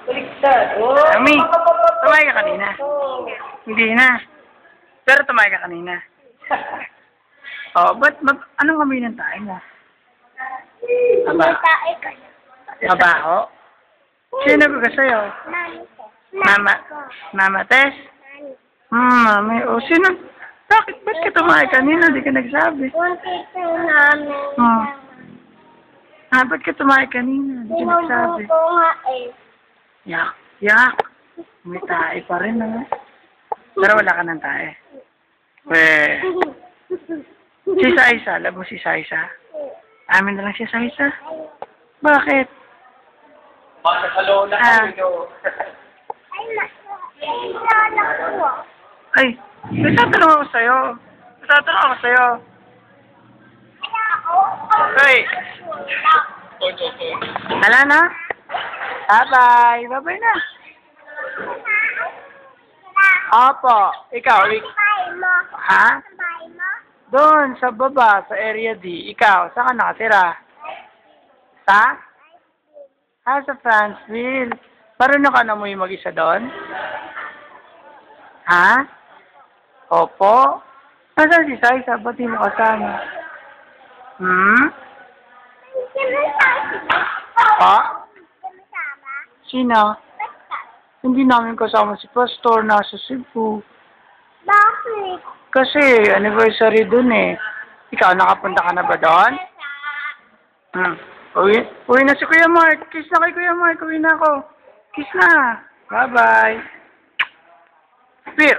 Baliktad. Oh. Ami, tumayo ka kanina. Hindi na. Pero tumayo ka kanina. Oh, anong amoy ng tayo mo? Mabaho? Sino ko sa'yo? Mama Tess? Mami. O, sino? Ba't ka tumayo kanina? Hindi ka nagsabi. Ba't ka tumayo kanina? Hindi ka nagsabi. Yak. May tae pa rin, no? Pero wala ka ng tae. Si Saisa, alam mo si Saisa? Amin na lang si Saisa. Bakit? Ay, nagtatanong ako sa'yo. Ay. Hala na? Bye-bye. Bye-bye na. Opo. Ikaw. Ha? Doon, sa baba, sa area D. Ikaw, saan ka nakatira? Sa? Sa Franceville. Marunong ka na mo yung mag-isa doon? Ha? Opo. Nasaan si Saisa? Ba't di mo kasama? Pa? Sino? Hindi namin kasama si Pastor. Nasa Cebu. Bakit? Kasi anniversary dun eh. Ikaw, nakapunta ka na ba doon? Uwi na si Kuya Mark. Kiss na kay Kuya Mark. Uwi na ako. Kiss na. Bye-bye. Spear.